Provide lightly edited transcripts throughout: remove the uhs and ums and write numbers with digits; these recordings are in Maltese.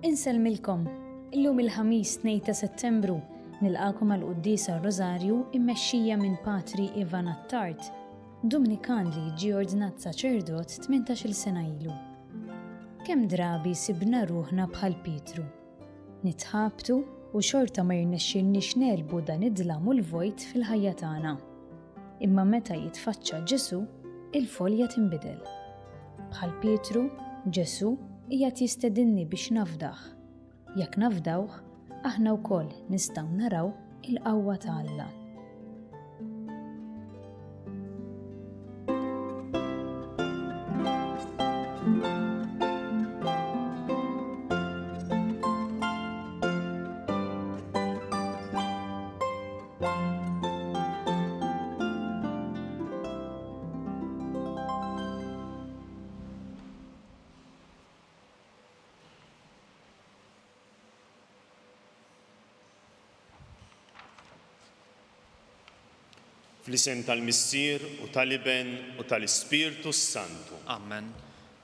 Insellmilkom, illum il-ħamis 2 ta' Settembru nilqakom għal qudiesa Rożarju immexxija minn Patri Ivan Attart, Dominikan li ġie ordinat saċerdot 18-il sena ilu. Kemm drabi sibna ruħna bħal Pietru. Nitħabtu u xorta ma jirnexxielniex nelbu dan id-dlam u l-vojt fil-ħajja tagħna. Imma meta jitfaċċa Ġesu, il-folja tinbidel. Bħal Pietru, Ġesu qiegħed jistedinni biex nafdah. Jekk nafdawh, aħna wkoll nistgħu naraw il-qawwa ta' Alla. Fl-isem tal-Missier u tal-Iben u tal-Ispirtu Santu. Amen.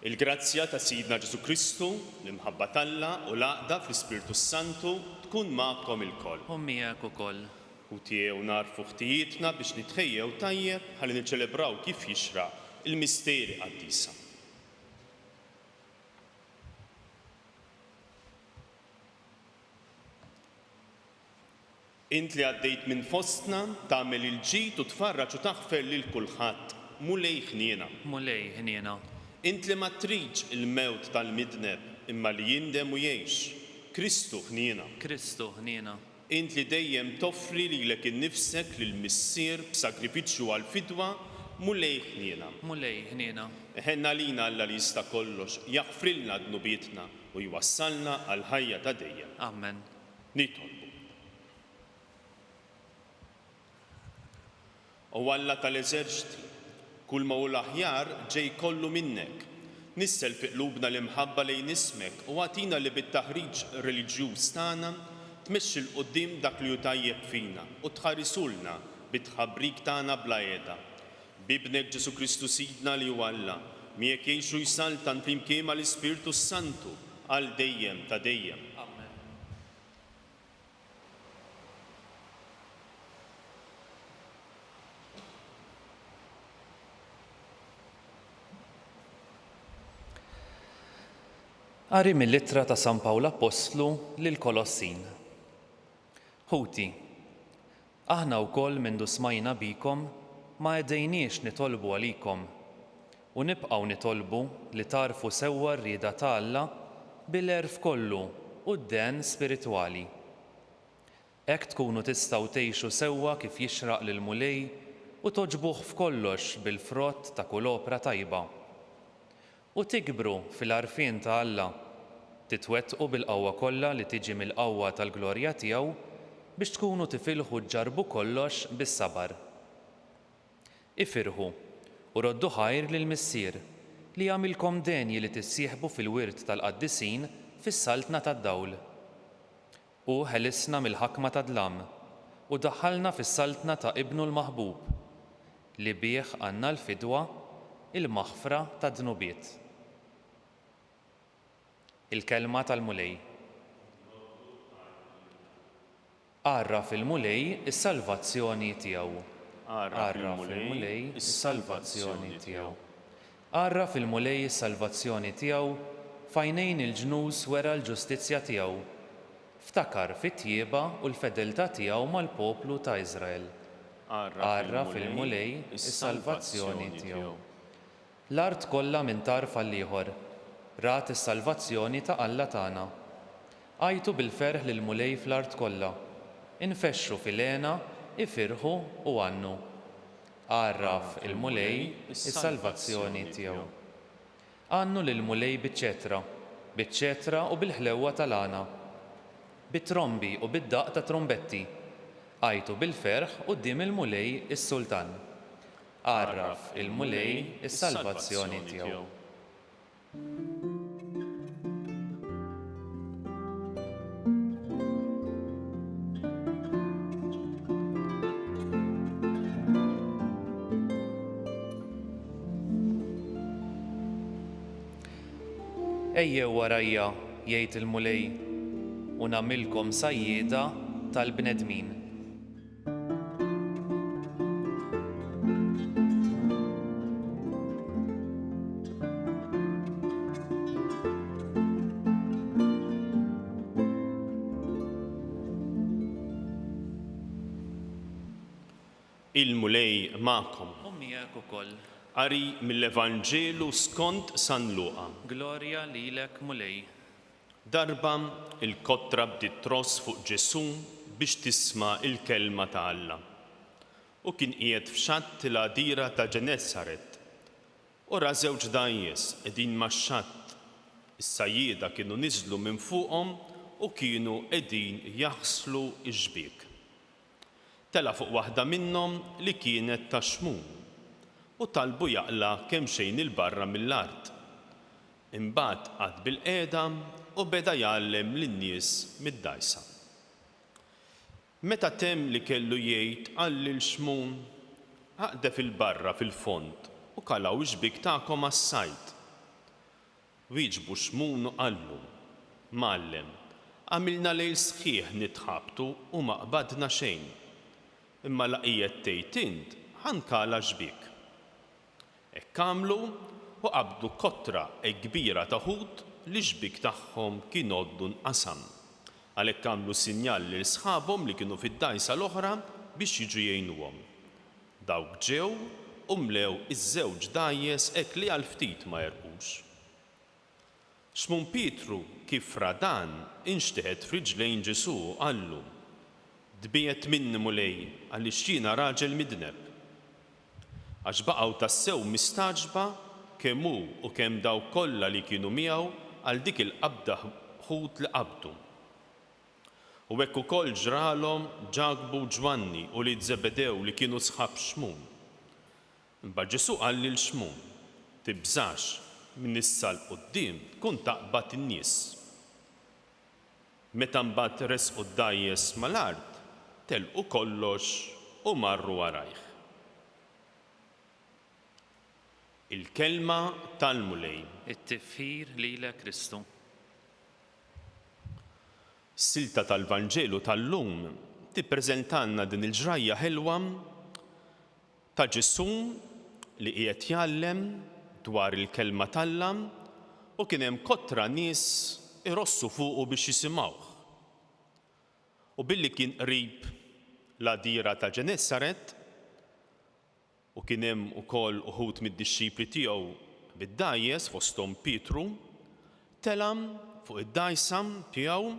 Il-grazzja ta' Sidna Ġesu Kristu, l-imħabba talla u l-għaqda fl-Ispirtu Santu tkun magħkom ilkoll. U miegħek ukoll. U tiegħu narfu ħtijietna biex nitħejjew tajjeb ħalli niċċelebraw kif jixraq il-misteri qaddisa. Int li għaddejt minn fostna tagħmel il-ġid u tfarraġ u taħfer lil kulħadd, mulej ħniena. Mulej ħniena. Int li ma tridx il-mewt tal-midneb imma li jindem u jgħix, Kristu ħniena. Kristu ħniena. Int li dejjem toffri lilek innifsek lill-Missier b'sakrifiċċju għal fidwa, mulej ħniena. Mulej ħniena. Ħenna lina Alla li jista' kollox jaħfrilna dnubietna u jwassalna għal ħajja ta' dejjem. Amen. Nitolbu. U Alla tal-eżerċti, kull ma hu l-aħjar ġej kollu minnek. Nissel fi qlubna l-imħabba lejn ismek u għatina li bit-taħriġ reliġjuż tagħna tmexxi l-qudiem dak li hu tajjeb fina u tħarisulna bit-tħabbrik tagħna bla qiegħda. Bibnek Ġesu Kristu Sidna li hu Alla, miegħek jgħixu jsaltan flimkien mal-Ispirtu Santu għal dejjem ta' dejjem. Qari mill-ittra ta' San Pawlu Apostlu lil Kolossin. Ħuti, aħna wkoll mindu smajna bikom ma għedejniex nitolbu għalikom u nibqgħu nitolbu li tarfu sewwa r-rieda ta' Alla bil-għerf kollu u d-den spiritwali. Hekk tkunu tistgħu tgħixu sewwa kif jixraq lil mulej u toġbuh f'kollox bil-frott ta' kull opra tajba. U tikbru fil-għarfien ta' Alla, titwettqu bil-qawwa kollha li tiġi mill-qawwa tal-glorja tiegħu biex tkunu tifilħu ġarbu kollox bis-sabar. Ifirħu u roddu ħajr lill-Missier li jagħmilkom denji li tissieħbu fil-wirt tal-qaddisin fis-saltna tad-dawl. U ħelisna mill-ħakma tad-dlam u daħħalna fis-saltna ta' Ibnu l-Maħbub li bih għandna l-fidwa il-maħfra tad-dnubiet. Il-kelma tal-mulej. Għarra fil-mulej is-salvazzjoni tiegħu. Għarra fil-mulej is-salvazzjoni tiegħu. Għarra fil-mulej is-salvazzjoni tiegħu f'għajnejn il-ġnus wera l-ġustizzja tiegħu. Ftakar fit-tjieba u l-fedeltà tiegħu mal-poplu ta' Iżrael. Għarra fil-mulej is-salvazzjoni tiegħu. L-art kollha minn tarf għal ieħor, rat is-salvazzjoni ta' Alla tagħna. Għajtu bil-ferħ lil mulej fl-art kollha, infexxu fil-għena, ifirħu u għannu. Għarraf il-mulej is-salvazzjoni tiegħu. Għannu lil mulej biċ-ċetra u bil-ħlewwa tal-għana, bit-trombi u bid-daqq ta' trombetti. Għajtu bil-ferħ quddiem il-mulej is-sultan. Għarraf il-mulej is-salvazzjoni tiegħu. Ejjew warajja jgħid il-mulej, u nagħmilkom sajjieda tal-bnedmin. Il-mulej ma'kom. U miegħek ukoll. Qari mill-Evanġelu skont San Luqa. Glorja lilek mulej. Darba il-kotra bdiet tross fuq Ġesu biex tisma' il-kelma ta' Alla. U kien qiegħed f'xatt il-għadira ta' Ġenesaret. U ra żewġ dgħajjes qegħdin max-xatt. Is-sajjieda kienu niżlu minn fuqhom u kienu qegħdin jaħslu x-xbiek. Tela fuq waħda minnhom li kienet ta' xmum u talbu jaqla kemm xejn il-barra mill-art. Imbagħad qagħad bil-qiegħda u beda jgħallem lin-nies mid-dgħajsa. Meta temm li kellu jgħid qal lil-xmum, aqdef il-barra fil-fond u kalaw ix-xbik tagħkom għas-sajd. Wieġbu xmun u qallu, Mgħallem, għamilna lejl sħiħ nitħabtu u ma qbadna xejn. Imma laqiet tgħid int ħankala xbik. Hekk għamlu u qabdu kotra kbira ta' ħut li xbik tagħhom kien għoddu nqasam. Għalhekk għamlu sinjal lil sħabhom li kienu fid-dgħajsa l-oħra biex jiġu jgħinuhom. Dawk ġew u mlew iż-żewġ dgħajjes hekk li għal ftit ma jerqux. Xmum Pietru kif ra dan inxteħed f'riġlejn Ġesu u qallu, Dbiet minni mulej għaliex jiena raġel midneb. Għax baqgħu tassew mistaġba kemm hu u kemm dawk kollha li kienu miegħu għal dik il-qabda ħut li qabdu. U hekk ukoll ġralhom Ġakbu u Ġwanni u li Żebedew li kienu sħab xmum. Imbagħad Ġesu qal lil xmum, tibżax minn issa l quddiem tkun taqbad in-nies. Meta mbagħad resqu d-dgħajjes mal-art, telqu kollox u marru warajh. Il-kelma tal-mulej. It-tifħir lilek Kristu. Silta tal-Vanġelu tal-lum tippreżentanna din il-ġrajja ħelwa ta' Ġesu li qiegħed jgħallem dwar il-kelma tal-Alla u kien hemm kotra nies irossu fuqu biex jisimgħuh. U billi kien qrib l-għadira ta' Ġenesaret u kien hemm ukoll uħud mid-dixxipli tiegħu bid-dgħajjes fosthom Pietru, telam fuq id-dgħajsa tiegħu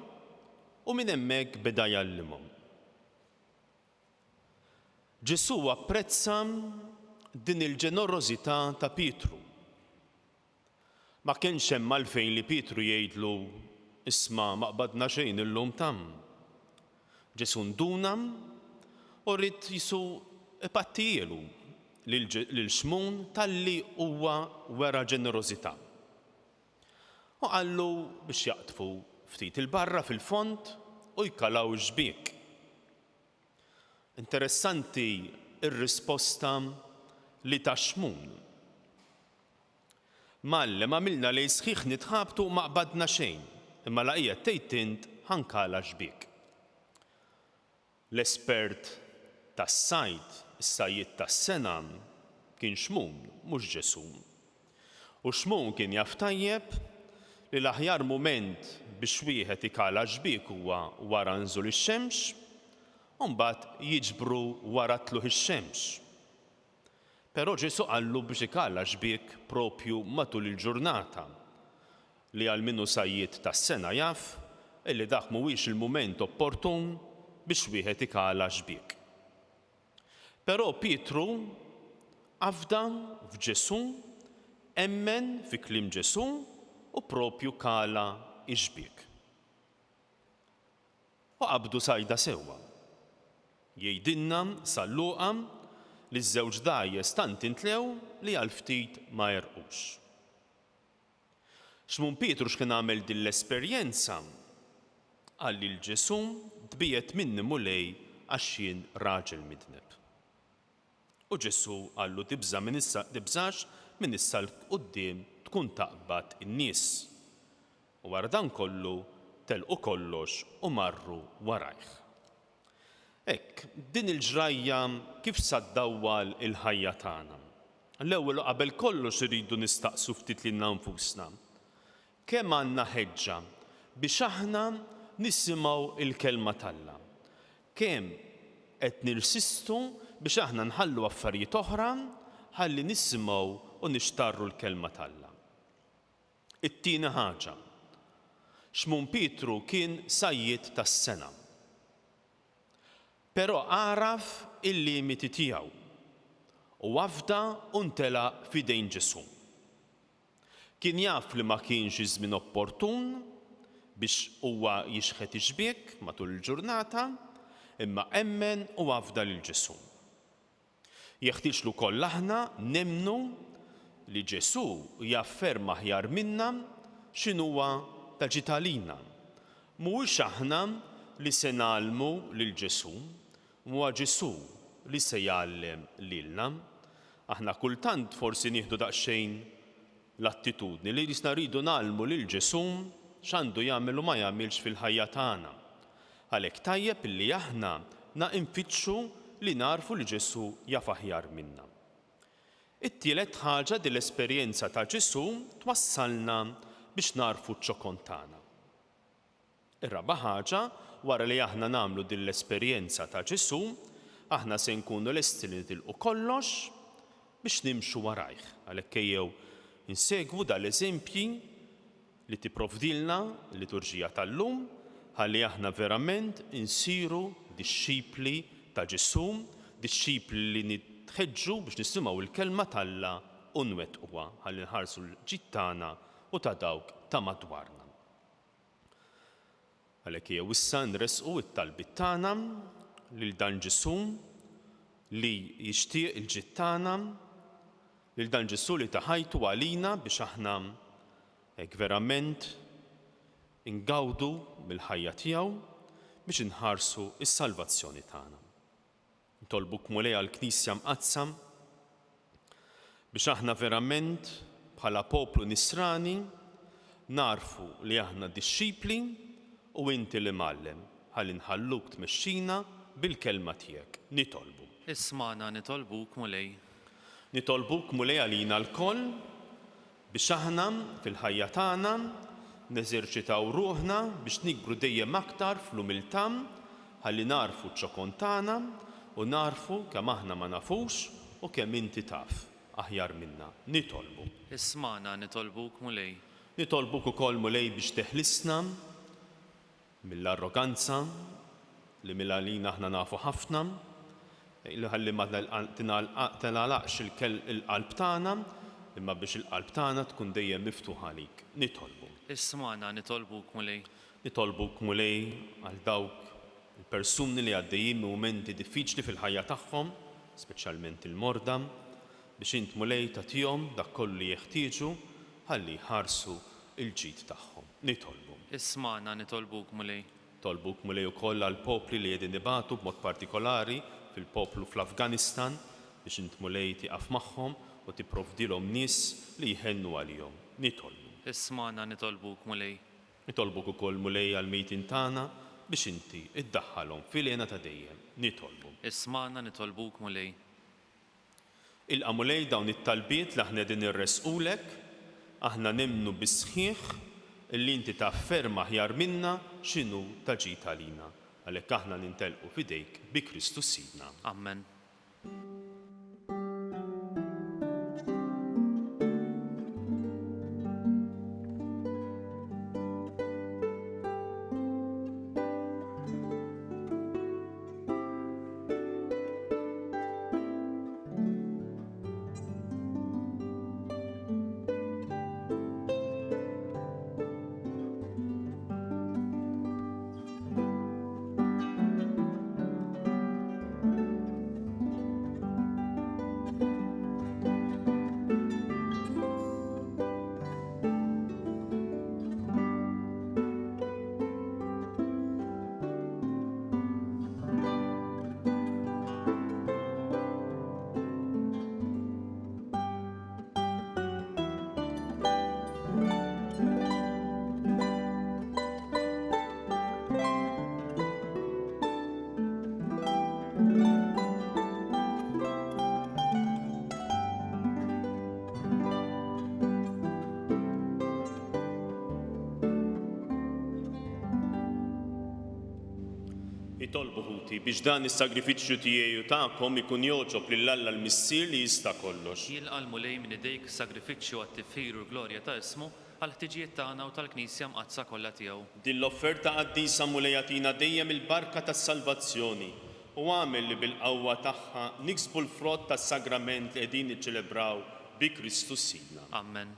u minn hemmhekk beda jgħallimhom. Ġesu apprezza din il-ġenerożità ta' Pietru. Ma kienx hemm għalfejn li Pietru jgħidlu isma' ma qbadna xejn illum tam. Ġesu nduna u rrid jisu ipattijielu lil xmun talli huwa wera ġenerożità. U qallu biex jaqtfu ftit il-barra fil-fond u jkalaw xbiek. Interessanti ir-risposta li ta' xmun. Mgħallem għamilna lejl sħiħ nitħabtu ma qbadna xejn, imma laqiet tgħid int ħankala xbiek. L-espert tas-sajd, is-sajjied tas-sena, kien xmum, mhux Ġesu. U xmum kien jaf tajjeb li l-aħjar mument biex wieħed ikala xbiek huwa wara nżul ix-xemx u mbagħad jiġbru wara tluħ ix-xemx. Però Ġesu qallu biex ikala xbiek propju matul il-ġurnata li għal minnu sajjied tas-sena jaf illi dak mhuwiex il-mument opportun biex wieħed ikala xbiek. Però Pietru għafda f'Ġesu, emmen fi kliem Ġesu u propju kala xbiek. U qabdu sajda sewwa. Jgħidilna sal-Luqa li ż-żewġ dgħajjes tant intlew li għal ftit ma jerqux. Xmum Pietru x'kien għamel din l-esperjenza? Qal lil Ġesu dbiet minni mulej għax jien raġel midneb. U Ġesu qallu tibżax minn issa l-quddiem tkun taqbad in-nies. U wara dan kollu telqu kollox u marru warajh. Hekk, din il-ġrajja kif saddawwal il-ħajja tagħna. L-ewwel qabel kollox iridu nistaqsu ftit lilna nfusna. Kemm għandna ħeġġa biex aħna nisimgħu il-kelma t'Alla. Kemm qed nirsistu biex aħna nħallu affarijiet oħra ħalli nisimgħu u nixtarru l-kelma t'Alla. It-tieni ħaġa. X'mun Pietru kien sajjied tas-sena. Però għaraf il-limiti tiegħu u wafda u ntelaq f'idejn Ġesu. Kien jaf li ma kienx żmien opportun biex huwa jixħet ixbiek matul il-ġurnata, imma emmen u wafda lil Ġesu. Jeħtieġlu kollha aħna nemmnu li Ġesu jaf ferm aħjar minna x'inhuwa ta' ġitalina. Mhuwiex aħna li se nagħllmu lil Ġesu, huwa Ġesu li se jgħallem lilna. Aħna kultant forsi nieħdu daqsxejn l-attitudni li jisna rridu nagħllmu lil Ġesu x'għandu jagħmel u ma jagħmilx fil-ħajja tagħna. Għalhekk tajjeb illi aħna nfittxu li narfu li Ġesu jaf aħjar minna. It-tielet ħaġa din l-esperjenza ta' Ġesu twassalna biex narfu ċ-ċokon tagħna. Ir-raba' ħaġa wara li aħna nagħmlu din l-esperjenza ta' Ġesu, aħna se nkunu lesti li nitilqu kollox biex nimxu warajh. Għalhekk ejjew insegwu dal-eżempji li tipprovdilna l-liturġija tal-lum ħalli aħna verament insiru dixxipli ta' Ġesu, dixxipli li nitħeġġu biex nisimgħu l-kelma t'Alla u nwettquha ħalli nħarsu l-ġid tagħna u ta' dawk ta' madwarna. Għalhekk ejjew issa nresqu t-talbiet tagħna lil dan Ġesu li jixtieq il-ġid tagħna, lil dan Ġesu li ta' ħajtu għalina biex aħna hekk verament ingawdu mill-ħajja tiegħu biex inħarsu s-salvazzjoni tagħna. Ntolbuk mulej għall-Knisja mqassam biex aħna verament bħala poplu nisrani narfu li aħna dixxipli u inti li mgħallem ħalli nħalluk tmexxina bil-kelma tiegħek. Nitolbu. Isma'na nitolbuk mulej. Nitolbuk mulej għalina l-koll biex aħna fil-ħajja tagħna neżerċitaw ruħna biex nikbru dejjem aktar fl-umiltà ħalli narfu ċ-ċokon tagħna u narfu kemm aħna ma nafux u kemm inti taf aħjar minna. Nitolbu. Isma'na nitolbuk mulej. Nitolbuk ukoll mulej biex teħlisna mill-arroganza li mill-għalina aħna nafu ħafna, li ħalli ma tingħalaqx il-qalb tagħna, imma biex il-qalb tagħna tkun dejjem miftuħa għalik. Nitolbu. Isma'na nitolbuk mulej. Nitolbuk mulej għal dawk il-persuni li għaddejjin mumenti diffiċli fil-ħajja tagħhom, speċjalment il-morda, biex int mulej tagħtihom dak kollu li jeħtieġu ħalli jħarsu il-ġid tagħhom. Nitolbu. Isma'na nitolbuk mulej. Tolbuk mulej ukoll għal popli li qegħdin ibatu b'mod partikolari fil-poplu fl-Afganistan biex int mulej tieqaf magħhom u tipprovdilhom nies li jħennu għalihom. Nitolbu. Isma'na nitolbuk mulej. Nitolbuk ukoll mulej għal mejtin tagħna biex inti iddaħħalhom fil-għena ta' dejjem. Nitolbu. Isma'na nitolbuk mulej. Ilqa' mulej dawn it-talbiet li aħna qegħdin irresqulek, aħna nemmnu bisħieħ illi inti taf ferm aħjar minna x'inhu ta' ġid għalina. Għalhekk aħna nintelqu f'idejk bi Kristu Sidna. Amen. Nitolbu ħuti biex dan is-sagrifiċċju tiegħi u tagħkom ikun joġob lill-Alla l-Missier li jista' kollox. Jilqa' l-mulej minn idejk sagrifiċċju għat-tifħir u l-glorja ta' ismu għal-ħtiġijiet tagħna u tal-Knisja mqazza kollha tiegħu. Din l-offerta qaddisa mulej jagħtina dejjem il-barka tas-salvazzjoni u għamel li bil-qawwa tagħha niksbu l-frott tas-sagrament li qegħdin niċċelebraw bi Kristus Sidna. Amen.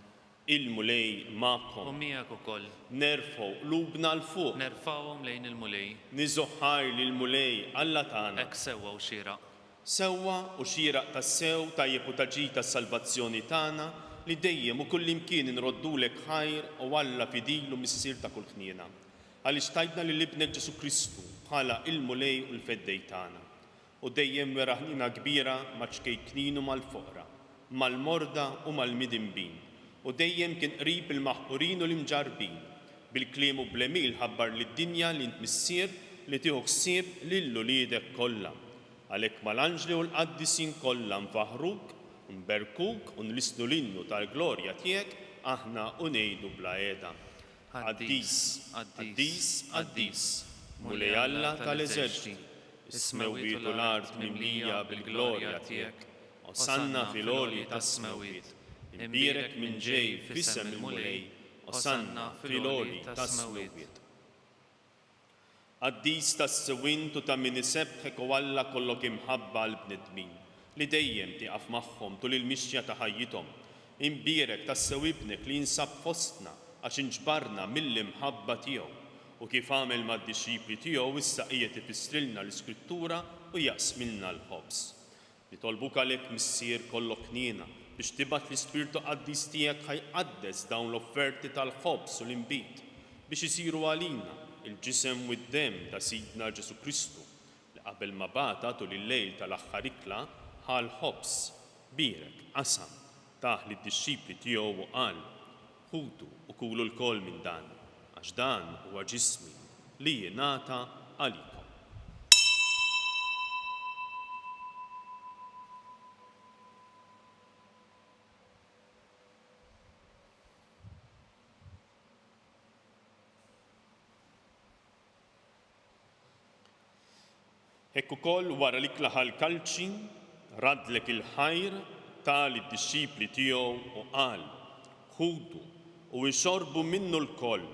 Il-mulej U magħkom. miegħek ukoll. Nerfgħu qlubna l fuq. Nerfawhom lejn il-mulej. Niżoħħar lil mulej Alla tagħna. Hekk sewwa u xieraq. Sewwa u xieraq tas-sew tajjeb u taġi tas-salvazzjoni tagħna li dejjem u kullimkien inroddulek ħajr u Alla fidilu missier ta' kull ħniena. Għaliex tajtna lil ibnek Ġesu Kristu bħala il-mulej u l-feddej tagħna. U dejjem wera ħnina kbira ma' ċkejknin u mal-foqra, mal-morda u mal-midinbin. U dejjem kien qrib il-maħqurin u l-imġarbin. Bil-kliem u bl-emil ħabbar lid-dinja li int missier li tieħu ħsieb lill-uliedek kollha. Għalhekk mal-anġli u l-qaddisin kollha nfaħruk, nberkuk u nlisnu l-innu tal-glorja tiegħek aħna u ngħidu bla qiegħda. Qaddis, qaddis, qaddis, mulej Alla tal-eżerċiti, is-smewiet u l-art mimlija bil-glorja tiegħek, osanna fil-għoli tas-smewiet, imbierek minn ġej f'isem il-mulej, osanna fil-għoli tas-smewiet. Qaddis tas-sewint u ta' min isebħek u Alla kollok imħabba l-bnedmin li dejjem tieqaf magħhom tul il-mixja ta' ħajjithom. Imbierek tas-sewibnek li jinsab fostna għax inġbarna mill-imħabba tiegħu u kif għamel mad-disċipli tiegħu issa qiegħed ifissrilna l-Iskrittura u jaqsmilna l-ħobs. Nitolbuk għalhekk missier kollok ħniena biex tibgħat l-Ispirtu Qaddis tiegħek ħajqaddes dawn l-offerti tal-ħobs u l-inbit biex isiru għalina il-ġisem u d-dem ta' Sidna Ġesu Kristu li qabel ma bata tul il-lejl tal-aħħar ikla ħal ħobs birek qasam taħ lid-disċipli tiegħu u qal ħudu u kulu l-kol minn dan għax dan huwa ġismi li jingħata għalikom. Hekk ukoll wara li klaħal kalċi radlek il-ħajr tal id-disċipli tiegħu u qal ħudu u ixorbu minnu l-koll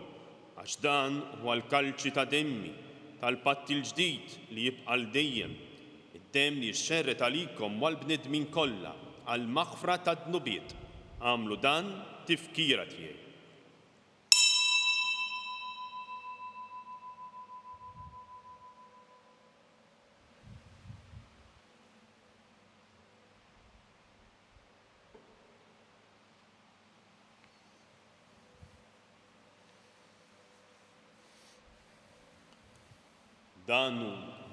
għax dan huwa l-kalċi ta' demmi tal-patt il-ġdid li jibqa' dejjem id-demm li jxerret għalikom wal-bnedmin kollha għal maħfra ta' dnubiet. Għamlu dan tifkira tiegħi. Danu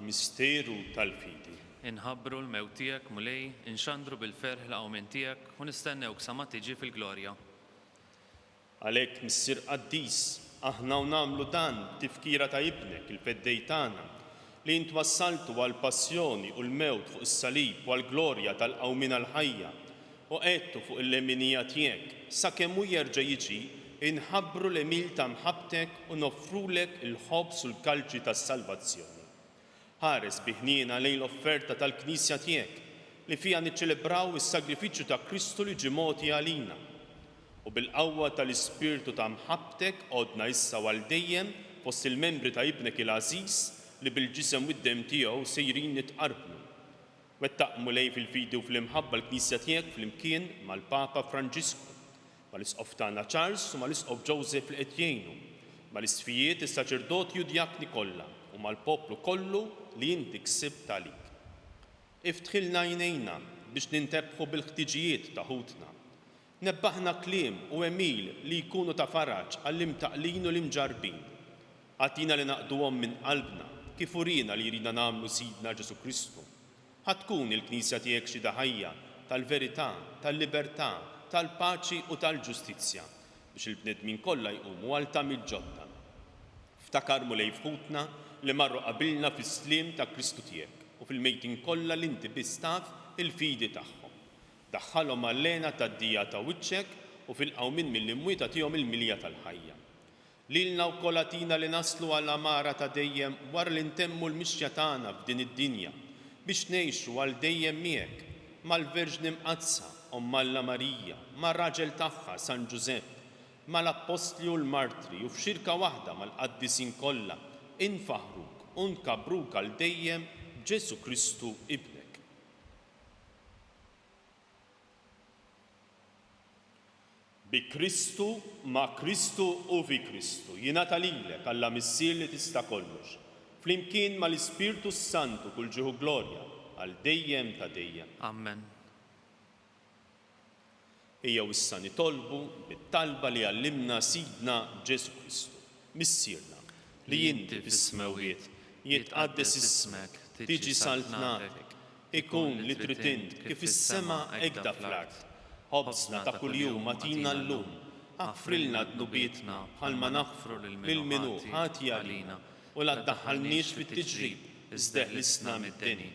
misteru tal-fidi. Inħabbru l-mewt tiegħek mulej, inxandru bil-ferħ l-qawmien tiegħek u nistennewk sa ma tiġi fil-glorja. Għalhekk missier Qaddis, aħna u nagħmlu dan tifkira ta' ibnek il-feddej tagħna li int wassaltu għal passjoni u l-mewt fuq is-salib u għall-glorja tal-qawmien għall-ħajja u għedtu fuq il-leminija tiegħek sakemm hu jerġa' jiġi inħabbru l-emil ta' mħabtek u noffrulek il-ħobs u l-kalċi tas-salvazzjoni. Ħares biħnina lejn l-offerta tal-Knisja tiegħek li fiha niċċelebraw is-sagrifiċċju ta' Kristu li ġie mogħti għalina. U bil-qawwa tal-Ispirtu ta' mħabtek għodna issa għal dejjem fost il-membri ta' ibnek il-Għażiż li bil-ġisem u d-dem tiegħu sejrin nitqarbnu. Wettaqmu lej fil-fidi u fl-imħabba l-Knisja tiegħek flimkien mal-Papa Franġisku, mal-Isqof tagħna Charles u mal-Isqof Joseph li qed jgħinu, mal-isfijiet is-saċerdoti u djakni kollha u mal-poplu kollu li inti ksibt għalik. Iftħilna għajnejna biex nintebħu bil-ħtiġijiet ta' ħutna. Nebbaħna kliem u emil li jkunu ta' faraġ għall-imtaqlin u l-imġarbin. Għatina li naqduhom minn qalbna kif urina li jrida nagħmlu Sidna Ġesu Kristu. Ħatkun il-Knisja tiegħek xi ħajja tal-verità, tal-libertà, tal-paċi u tal-ġustizzja biex il-bnedmin kollha jqumu għal tagħmil ġodda. Ftakar mulej fħutna li marru qabilna fis-sliem ta' Kristu tiegħek u fil-mejtin kollha li inti biss taf il-fidi tagħhom. Daħħalhom għall-lena tad-dija ta' wiċċek u fil-qawmin mill-imwieta tiegħhom il-milja tal-ħajja. Lilna wkoll atina li naslu għal amara ta' dejjem wara li ntemmu l-mixja tagħna f'din id-dinja biex ngħixu għal dejjem miegħek mal-Verġni Mqazza Omma Alla Marija, mar-raġel tagħha San Ġusepp, mal-Apostli u l-Martri u f'xirka waħda mal-qaddisin kollha infaħruk u nkabruk għal dejjem Ġesu Kristu ibnek. Bi Kristu, ma' Kristu u fi Kristu. Jingħata lilek Alla Missier li tista' kollox. Flimkien mal-Ispirtu Santu kull ġieħu glorja għal dejjem ta' dejjem. Amen. Ejjew issa nitolbu bit-talba li għallimna Sidna Ġesu Kristu, Missierna, li inti fis-smawiet jitqaddes ismek, tiġi saltnatek, ikun li trid int kif is-sema hekk fl-art. Ħobżna ta' kuljum atina llum, aħfrilna dnubietna bħalma naħfru lil minu ħati għalina u la ddaħħalniex fit-tiġrib, iżda eħlisna mid-deni.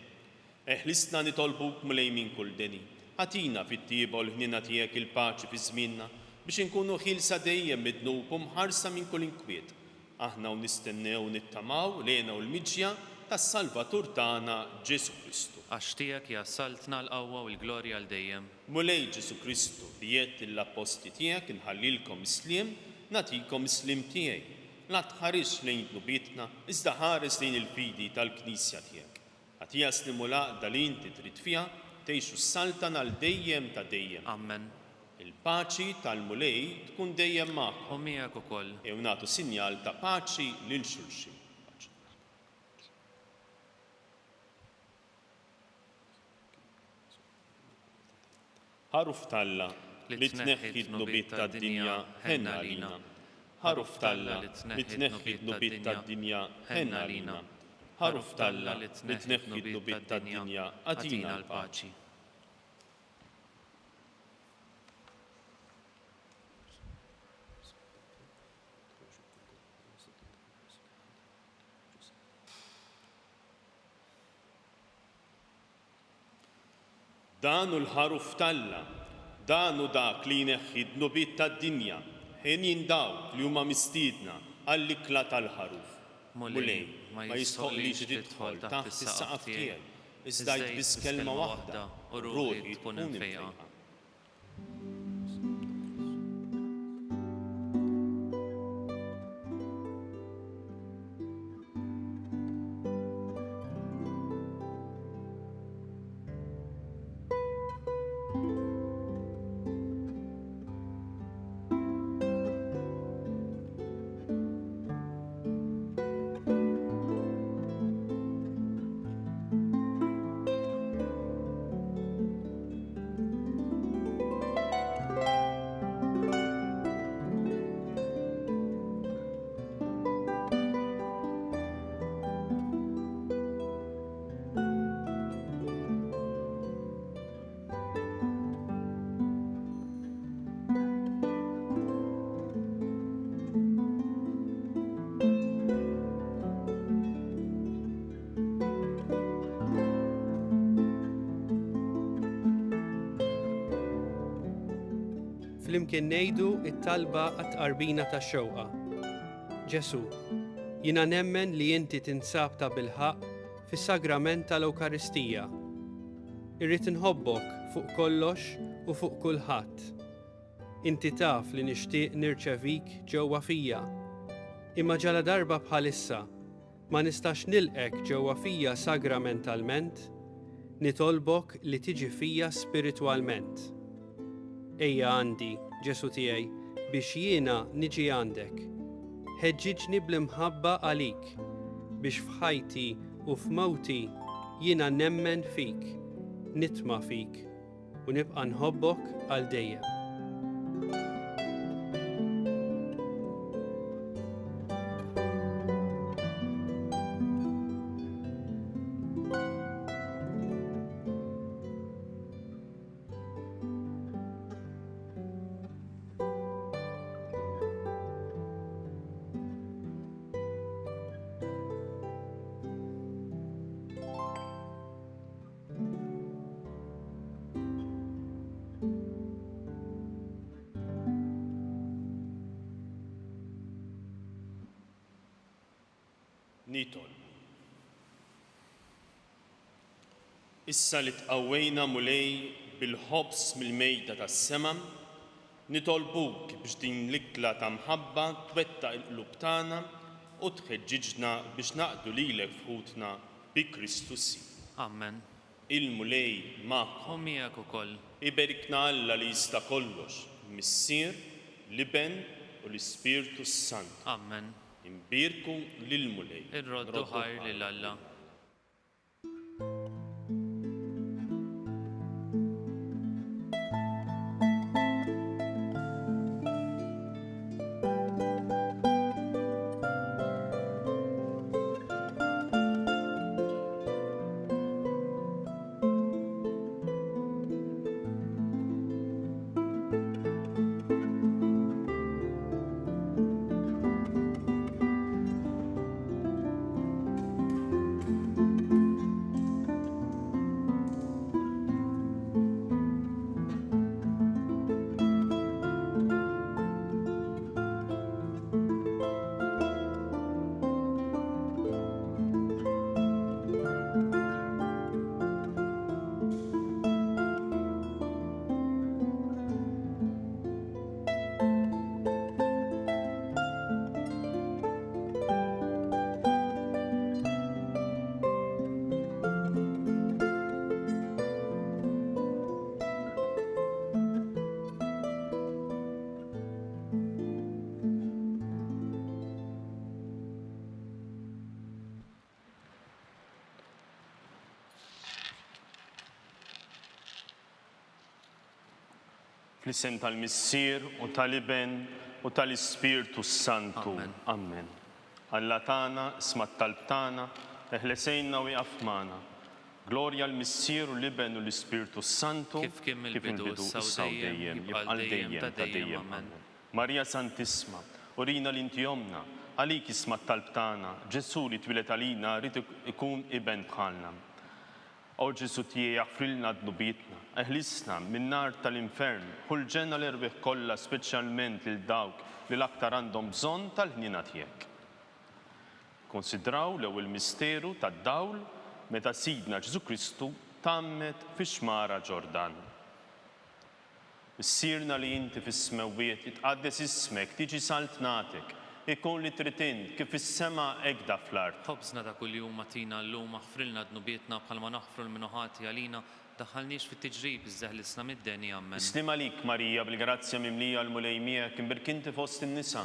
Eħlisna nitolbuk mlejmin kull deni. Ħatina fit-tieba u l-ħnina tiegħek il-paċi fi żmienna biex inkunu ħilsa dejjem mid-dnub u mħarsa minn kull inkwiet. Aħna u nistennew nittamaw lejna u l-miġja tas-Salvatur tagħna Ġesu Kristu. Għax tiegħek jassaltna l-qawwa u l-glorja għal dejjem. Mulej Ġesu Kristu li jgħid l-apposti tiegħek inħallilkom isliem, nagħtikom islim tiegħi. La tħarix lejn dnubietna, iżda ħares lejn il-fidi tal-Knisja tiegħek. Għatija stimulaqda li inti trid fiha tgħixu s-saltan għal dejjem ta' dejjem. Amen. Il-paċi tal-mulej tkun dejjem magħkom. U miegħek ukoll. Ew nagħtu sinjal ta' paċi lil xulxin. Ħaruf Talla li tneħħi d-nubiet tad-dinja ħenna għalina. Ħaruf Talla li tneħħi d-nubiet tad-dinja ħenna għalina. Ħaruf Talla li tneħħi d-nubiet tad-dinja għatina l-paċi. Danu l-ħaruf Talla, danu dak li jneħħi d-nubiet tad-dinja, ħin dawk li huma mistiedna għall-ikla tal-ħaruf. Mulej, ma jistħoqlix tidħol taħt is-saqaf tiegħi, iżda jtbiss kelma waħda u ruħi tkun imfejqa. Flimkien ngħidu t-talba għat-tqarbina tax-xewqa. Ġesu, jiena nemmen li inti tinsab ta' bilħaq fis-sagrament tal-Ewkaristija. Irrid inħobbok fuq kollox u fuq kulħadd. Inti taf li nixtieq nirċevik ġewwa fija. Imma ġala darba bħalissa ma nistax nilqek ġewwa fija sagramentalment, nitolbok li tiġi fija spiritwalment. Ejja għandi, Ġesu tiegħi, biex jiena niġi għandek. Ħeġġiġni bl-imħabba għalik, biex f'ħajti u f'mewti jiena nemmen fik, nitma' fik u nibqa' nħobbok għal dejjem. Nitol. Issa li tqawwejna mulej bil-ħobs mill-mejda tas-sema, nitolbuk biex din l-ikla ta' mħabba twettaq il-qlub tagħna u tħeġġiġna biex naqdu lilek fħutna bi Kristus. Amen. Il-mulej magħkom. U miegħek ukoll. Iberikna Alla li jista' kollox, Missier, l-Iben u l-Ispirtu Sant. Amen. Imbirku lil-mulej. Irroddu ħajr lil Alla. Fl-isem tal-Missier u tal-Iben u tal-Ispirtu Santu. Amen. Amen. Alla tagħna, isma' t-talb tagħna, eħlesejna u jaqaf magħna. Glorja l-Missier u l-Iben u l-Ispirtu Santu. Kif kien mill-bidu, issa u dejjem, jibqal dejjem ta' dejjem. Amen. Marija Santisma, urina l-inti omna, għalik isma' t-talb tagħna, Ġesu li twilet għalina rrid ikun iben bħalna. O Ġesu tiegħi jaħfrilna d-nubietna, eħlisna min-nar tal-infern, ħulġenna l-erbieħ kollha speċjalment lil dawk li l-aktar għandhom bżonn tal-ħnina tiegħek. Konsidraw l-ewwel misteru tad-dawl meta Sidna Ġesu Kristu tammet fix-xmara Ġordan. Issirna li inti fis-smewwiet itqaddes ismek, tiġi saltnatek, ikun li tritint kif is-sema hekk fl-art. Ħobżna ta' kuljum atina llum aħfrilna d-nubietna bħalma naħfru l-minuħati għalina daħħalniex fit-tiġrib iżdeħlisna mid-deni. Amen. Islim għalik Marija bil-grazzja mimlija l-mulej miegħek imbirkinti fost in-nisa,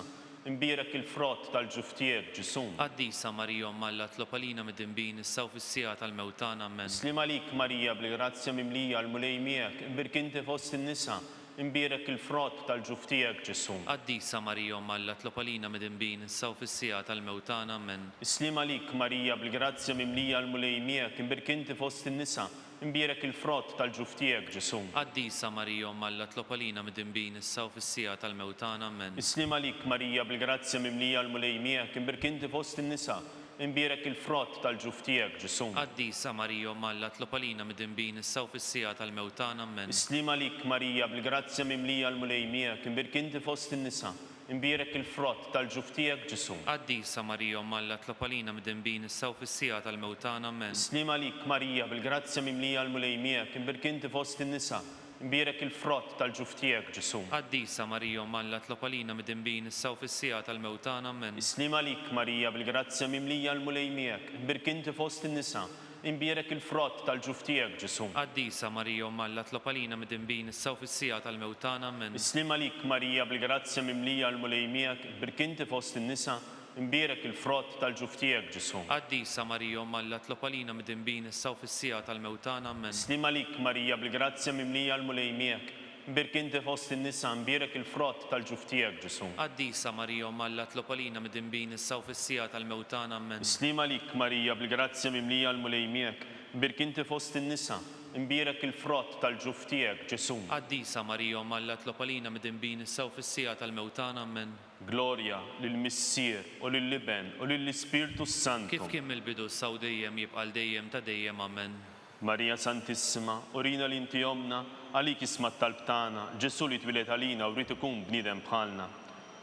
imbierek il-frott tal-ġuf tiegħek Ġesu. Qaddisa Marija Omma Alla tlob għalina mid-dinbin issa u fis-sija tal-mewtan. Amen. Islim għalik Marija bil-grazzja mimlija l-mulej miegħek imbirkinti fost in-nisa, imbierek il-frott tal-ġuf tiegħek Ġesu. Qaddisa Marija Omma Alla tlob għalina mid-dinbin issa u fis-sija tal-mewtan. Amen. Islim għalik Marija bil-grazzja mimlija l-mulej miegħek imbirkinti fost in-nisa, imbierek il-frott tal-ġuf tiegħek Ġesu. Qaddisa Marija Omma Alla tlob għalina mid-dinbin issa u fis-sija tal-mewtan. Amen. Islim għalik Marija bil-grazzja mimlija l-mulej miegħek imbirkinti fost in-nisa, imbierek il-frott tal-ġuf tiegħek Ġesu. Qaddisa Marija Omma Alla tlob għalina mid-dinbin issa u fis-sija tal-mewtan. Amen. Islim għalik Marija bil-grazzja mimlija l-mulej miegħek imbirkinti fost in-nisa, imbierek il-frott tal-ġuf tiegħek Ġesu. Qaddisa Marija Omma Alla tlob għalina mid-dinbin issa u fis-sija tal-mewtan. Amen. Islim għalik Marija bil-grazzja mimlija l-mulej miegħek imbirkinti fost in-nisa, imbierek il-frott tal-ġuf tiegħek Ġesu. Qaddisa Marija Omma Alla tlob għalina mid-dinbin issa u fis-sija tal-mewtan. Amen. Islim għalik Marija bil-grazzja mimlija l-mulej miegħek imbirkinti fost in-nisa, imbierek il-frott tal-ġuf tiegħek Ġesu. Qaddisa Marija Omma Alla tlob għalina mid-dinbin issa u fis-sija tal-mewtan. Amen. Islim għalik Marija bil-grazzja mimlija l-mulej miegħek imbirkinti fost in-nisa, imbierek il-frott tal-ġuf tiegħek Ġesu. Qaddisa Marija Omma Alla tlob għalina mid-dinbin issa u fis-sija tal-mewtan. Amen. Islim għalik Marija bil-grazzja mimlija l-mulej miegħek imbirkinti fost in-nisa, imbierek il-frott tal-ġuf tiegħek Ġesu. Qaddisa Marija Omma Alla tlob għalina mid-dinbin issa u fis-sija tal-mewtan. Amen. Islim għalik Marija bil-grazzja mimlija l-mulej miegħek imbirkinti fost in-nisa, imbierek il-frott tal-ġuf tiegħek Ġesu. Qaddisa Marija Omma Alla tlob għalina mid-dinbin issa u fis-sija tal-mewtan. Amen. Glorja lill-Missier u lill-Iben u lill-Ispirtu Santu. Kif kien mill-bidu issa u dejjem jibqal dejjem ta' dejjem. Amen. Marija Santissima, urina l-inti omna, għalik isma' t-talb tagħna, Ġesu li twilet għalina u rrid ikun bniedem bħalna.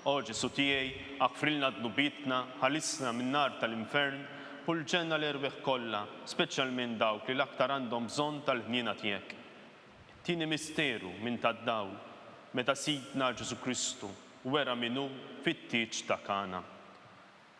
O Ġesu tiegħi, aghfrilna dnubitna, ħalisna min-nar tal-infern, pulġenna l-erbieħ kollha, speċjalment dawk li l-aktar għandhom bżonn tal-ħniena tiegħek. Tieni misteru minn tad-dawl, meta Sidna Ġesu Kristu wera minnu fit-tieġ ta' Kana.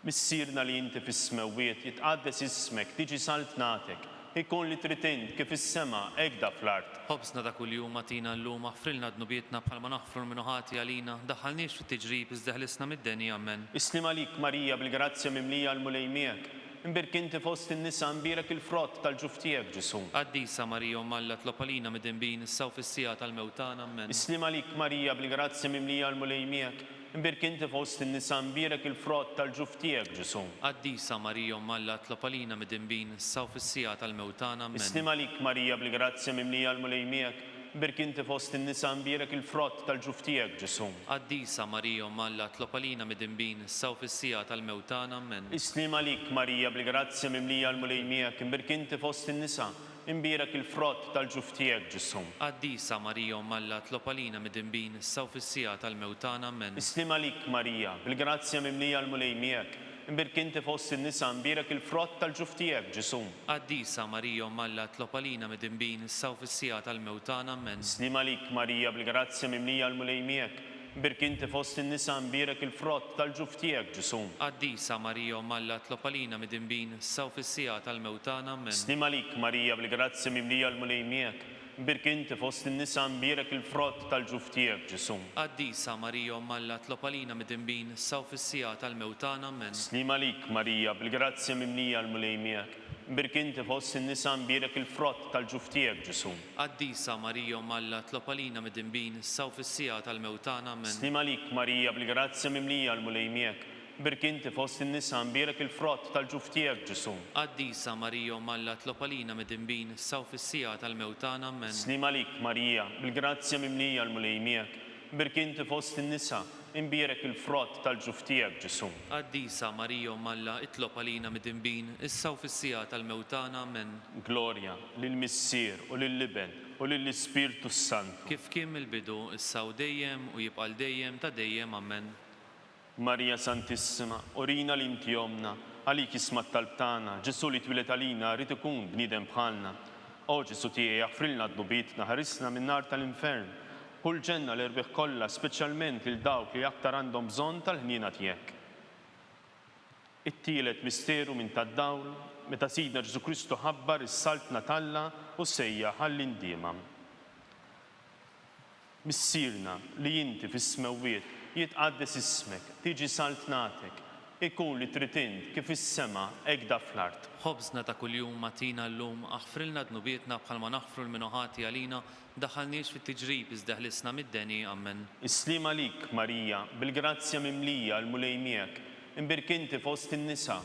Missirna li inti fis-smewwiet jitqaddes ismek, tiġi saltnatek, ikun li tritint kif is-sema hekk fl-art. Ħobsna ta' kuljum matina llum aħfrilna dnubietna bħalma naħfru l-minuħati għalina, daħħalniex fit-tiġrib iżda ħlisna mid-deni ammen. Islim għalik Marija bil-grazzja mimlija l-mulej miegħek, imbirk inti fost in-nisa mbirek il-frott tal-ġuf tiegħek Ġesu. Qaddisa Marija Malla tlopalina mid-dinbin issaw fis-sija tal-mewtana ammen. Islim għalik Marija bil-grazzja mimlija l-mulej miegħek, imbirk inti fost in-nisa mbirek il-frott tal-ġuf tiegħek Ġesu. Qaddisa Marija Malla tlopalina mid-dinbin issaw fis-sija tal-mewtana ammen. Islim għalik Marija bil-grazzja mimlija l-mulej miegħek, imbirk inti fost in-nisa mbirek il-frott tal-ġuf tiegħek Ġesu. Qaddisa Marija Malla tlopalina mid-dinbin issaw fis-sija tal-mewtana ammen. Islim għalik Marija bil-grazzja mimlija l-mulej miegħek, imbirk inti fost in-nisa imbirek il-frott tal-ġuf tiegħek Ġesu. Qaddisa Marija Malla tlopalina mid-dinbin issaw fis-sija tal-mewtana ammen. Islim għalik Marija bil-grazzja mimlija l-mulej miegħek, imbirk inti fost in-nisa imbirek il-frott tal-ġuf tiegħek Ġesu. Qaddisa Marija Malla tlopalina mid-dinbin issaw fis-sija tal-mewtana ammen. Islim għalik Marija bil-grazzja mimlija l-mulej miegħek, imbirk inti fost in-nisa imbirek il-frott tal-ġuf tiegħek Ġesu. Qaddisa Marija Malla tlopalina mid-dinbin issaw fis-sija tal-mewtana ammen. Islim għalik Marija bil-grazzja mimlija l-mulej miegħek, imbirk inti fost in-nisa imbirek il-frott tal-ġuf tiegħek Ġesu. Qaddisa Marija Malla tlopalina mid-dinbin issaw fis-sija tal-mewtana ammen. Islim għalik Marija bil-grazzja mimlija l-mulej miegħek, imbirk inti fost in-nisa imbirek il-frott tal-ġuf tiegħek Ġesu. Qaddisa Marija Malla tlopalina mid-dinbin issaw fis-sija tal-mewtana ammen. Islim għalik Marija bil-grazzja mimlija l-mulej miegħek, imbirk inti fost in-nisa imbirek il-frott tal-ġuf tiegħek Ġesu. Qaddisa Marija Malla tlopalina mid-dinbin issaw fis-sija tal-mewtana ammen. Islim għalik Marija bil-grazzja mimlija l-mulej miegħek, imbirk inti fost in-nisa imbirek il-frott tal-ġuf tiegħek Ġesu. Qaddisa Marija Malla tlopalina mid-dinbin issaw fis-sija tal-mewtana ammen. Glorja lill-Missier u lill-Liben u lill-Ispirtu Santu. Kif kien mill-bidu issaw dejjem u jibqa' dejjem ta' dejjem ammen. Marija Santissima, orina li inti jomna, għalik ismat tal-btana, Ġesu li twilet għalina, rrid ikun bniedem bħalna. O Ġesu tiegħi aħfrilna dnubitna, ħarisna min-nar tal-infern, kull ġenna l-erbieħ kollha, speċjalment il dawk li aktar għandhom bżonn tal-ħniena tiegħek. It-tielet misteru minn tad-dawl, meta Sidna Ġesu Kristu ħabbar is-salt natalla u sejja ħall-indiema. Missirna li inti fis-smewwiet jitqaddes ismek, tiġi saltnatek, ikun li tritint kif is-sema hekk fl-art. Ħobsna ta' kuljum matina llum aħfrilna dnubietna bħalma naħfru l-minuħati għalina, daħalniex fit-tiġrib iżda ħlisna mid-deni ammen. Islim għalik Marija bil-grazzja mimlija l-mulej miegħek, imbirk inti fost in-nisa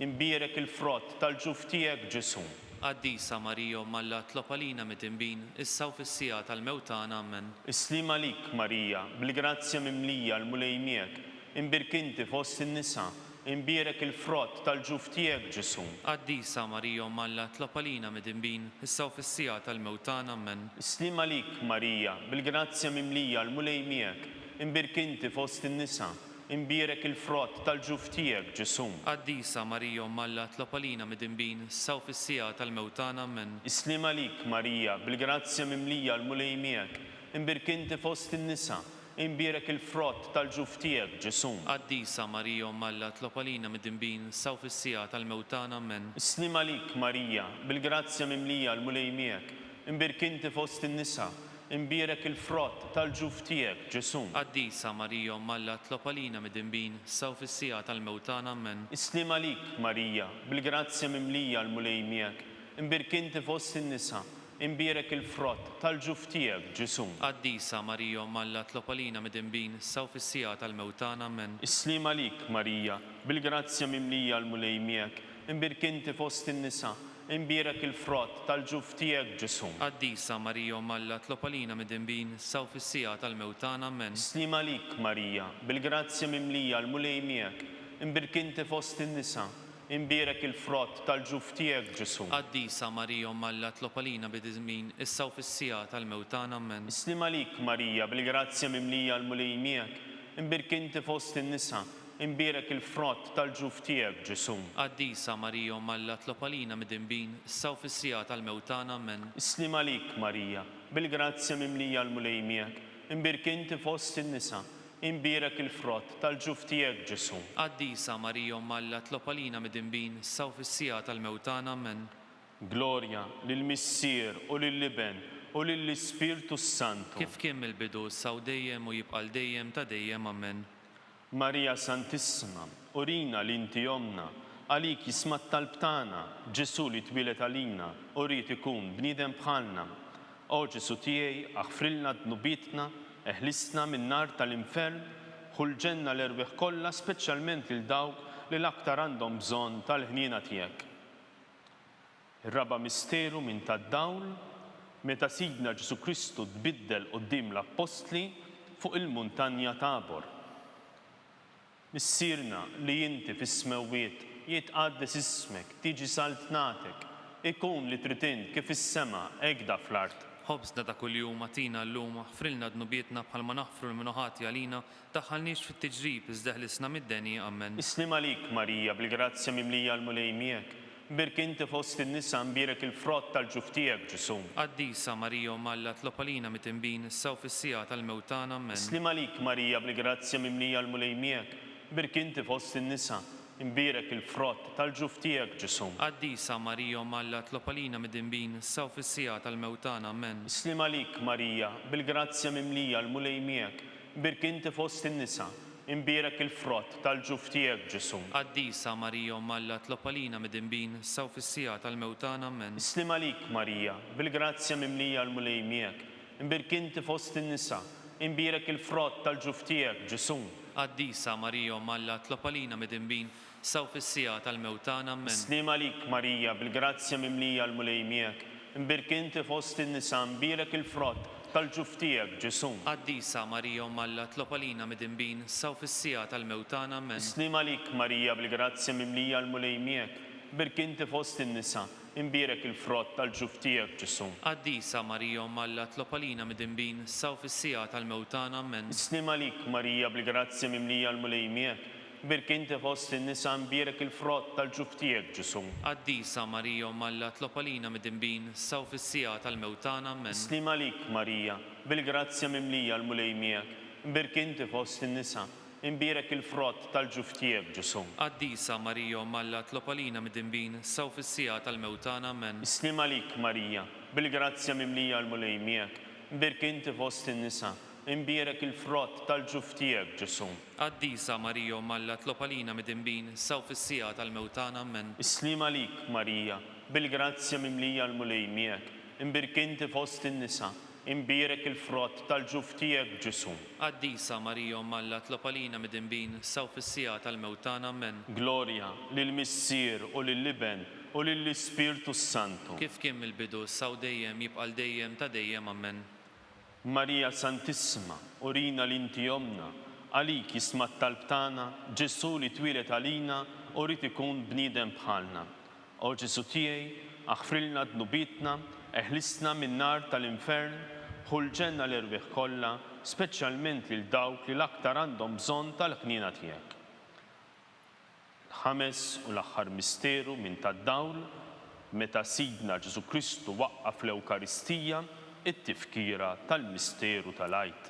imbirek il-frott tal-ġuf tiegħek Ġesu. Qaddisa Marija Malla tlopalina mid-dinbin issaw fis-sija tal-mewtana ammen. Islim għalik Marija bil-grazzja mimlija l-mulej miegħek, imbirk inti fost in-nisa imbirek il-frott tal-ġuf tiegħek Ġesu. Qaddisa Marija Malla tlopalina mid-dinbin issaw fis-sija tal-mewtana ammen. Islim għalik Marija bil-grazzja mimlija l-mulej miegħek, imbirk inti fost in-nisa imbirek il-frott tal-ġuf tiegħek Ġesu. Qaddisa Marija Malla tlopalina mid-dinbin issaw fis-sija tal-mewtana ammen. Islim għalik Marija bil-grazzja mimlija l-mulej miegħek, imbirk inti fost in-nisa imbirek il-frott tal-ġuf tiegħek Ġesu. Qaddisa Marija Malla tlopalina mid-dinbin issaw fis-sija tal-mewtana ammen. Islim għalik Marija bil-grazzja mimlija l-mulej miegħek, imbirk inti fost in-nisa imbirek il-frott tal-ġuf tiegħek Ġesu. Qaddisa Marija Malla tlopalina mid-dinbin issaw fis-sija tal-mewtana ammen. Islim għalik Marija bil-grazzja mimlija l-mulej miegħek, imbirk inti fost in-nisa imbirek il-frott tal-ġuf tiegħek Ġesu. Qaddisa Marija Malla tlopalina mid-dinbin issaw fis-sija tal-mewtana ammen. Islim għalik Marija bil-grazzja mimlija l-mulej miegħek, imbirk inti fost in-nisa imbirek il-frott tal-ġuf tiegħek Ġesu. Qaddisa Marija Malla tlopalina mid-dinbin issaw fis-sija tal-mewtana ammen. Islim għalik Marija bil-grazzja mimlija l-mulej miegħek, imbirk inti fost in-nisa imbirek il-frott tal-ġuf tiegħek Ġesu. Qaddisa Marija Malla tlopalina mid-dinbin issaw fis-sija tal-mewtana ammen. Islim għalik Marija bil-grazzja mimlija l-mulej miegħek, imbirk inti fost in-nisa, imbirek il-frott tal-ġuf tiegħek Ġesu. Qaddisa Marija Malla tlopalina mid-dinbin, issa u fis-sija tal-mewtana men. Islim għalik Marija, bil-grazzja mimlija l-mulej miegħek, imbirk inti fost in-nisa, imbirek il-frott tal-ġuf tiegħek Ġesu. Qaddisa Marija Malla tlopalina mid-dinbin, issa u fis-sija tal-mewtana men. Glorja lill-Missier u lill-Liben u lill-Ispirtu Santu. Kif kien mill-bidu issa u dejjem u jibqal dejjem ta' dejjem amen. Marija Santissima, urina li inti jomna, għalik jismat tal-btana, Ġesu li twilet għalina, u rrit ikun bniedem bħalna. O Ġesu tiegħi, aħfrilna dnubitna, eħlisna minn nar tal-infern, ħulġenna l-erbieħ kollha, speċjalment lil dawk li l-aktar għandhom bżonn tal-ħniena tiegħek. Ir-raba misteru minn tad-dawl, meta Sidna Ġesu Kristu tbiddel quddiem l-Apostli fuq il-muntanja Tabor. Missirna li inti fis-smewwiet jitqaddes ismek, tiġi saltnatek, ikun li trid int kif is-sema hekk da fl-art. Ħobsna ta' kuljum atina llum, ħfrilna dnubietna bħalma naħfru l-minuħati għalina, daħħalniex fit-tiġrib iżdeħlisna mid-deni amen. Islim għalik Marija bil-grazzja mimlija l-mulej miegħek, birk inti fost in-nisa mbirek il-frott tal-ġuf tiegħek Ġesu. Qaddisa Marija Malla tlopalina mit-dinbin, issa u fis-sija tal-mewtana amen. Islim għalik Marija bil-grazzja mimlija l-mulej miegħek, birk inti fost in-nisa imbirek il-frott tal-ġuf tiegħek Ġesu. Qaddisa Marija Malla tlopalina mid-dinbin, issa u fis-sija tal-mewtana amen. Islim għalik Marija bil-grazzja mimlija l-mulej miegħek, birk inti fost in-nisa imbirek il-frott tal-ġuf tiegħek Ġesu. Qaddisa Marija Malla tlopalina mid-dinbin, issa u fis-sija tal-mewtana amen. Islim għalik Marija bil-grazzja mimlija l-mulej miegħek, imbirk inti fost in-nisa imbirek il-frott tal-ġuf tiegħek Ġesu. Qaddisa Marija Malla tlopalina mid-dinbin, issa u fis-sija tal-mewtana amen. Islim għalik Marija bil-grazzja mimlija l-mulej miegħek, imbirk inti fost in-nisa imbirek il-frott tal-ġuf tiegħek Ġesu. Qaddisa Marija Malla tlopalina mid-dinbin, issa u fis-sija tal-mewtana amen. Islim għalik Marija bil-grazzja mimlija l-mulej miegħek, birk inti fost in-nisa imbirek il-frott tal-ġuf tiegħek Ġesu. Qaddisa Marija Malla tlopalina mid-dinbin, issa u fis-sija tal-mewtana amen. Islim għalik Marija bil-grazzja mimlija l-mulej miegħek, birk inti fost in-nisa imbirek il-frott tal-ġuf tiegħek Ġesu. Qaddisa Marija Malla tlopalina mid-dinbin, issa u fis-sija tal-mewtana amen. Islim għalik Marija bil-grazzja mimlija l-mulej miegħek, birk inti fost in-nisa imbirek il-frott tal-ġuf tiegħek Ġesu. Qaddisa Marija Malla tlopalina mid-dinbin, issa u fis-sija tal-mewtana amen. Islim għalik Marija bil-grazzja mimlija l-mulej miegħek, birk inti fost in-nisa imbirek il-frott tal-ġuf tiegħek Ġesu. Qaddisa Marija Malla tlopalina mid-dinbin, issa u fis-sija tal-mewtana amen. Islim għalik Marija bil-grazzja mimlija l-mulej miegħek, imbirk inti fost in-nisa imbirek il-frott tal-ġuf tiegħek Ġesu. Qaddisa Marija Malla tlopalina mid-dinbin, issa u fis-sija tal-mewtana amen. Glorja lill-Missier u lill-Liben u lill-Ispirtu Santu. Kif kien mill-bidu issa u dejjem jibqal dejjem ta' dejjem amen. Marija Santissima, urina li inti jomna, għalik jismat tal-btana, Ġesu li twilet għalina u rrid ikun bniedem bħalna. O Ġesu tiegħi, aħfrilna dnubitna, eħlisna minn nar tal-infern, ħulġenna l-erbieħ kollha, speċjalment lil dawk li l-aktar għandhom bżonn tal-ħniena tiegħek. Ħames u l-aħħar misteru minn tad-dawl, meta Sidna Ġesu Kristu waqqaf l-Ewkaristija, it-tifkira tal-misteru tal-għajt.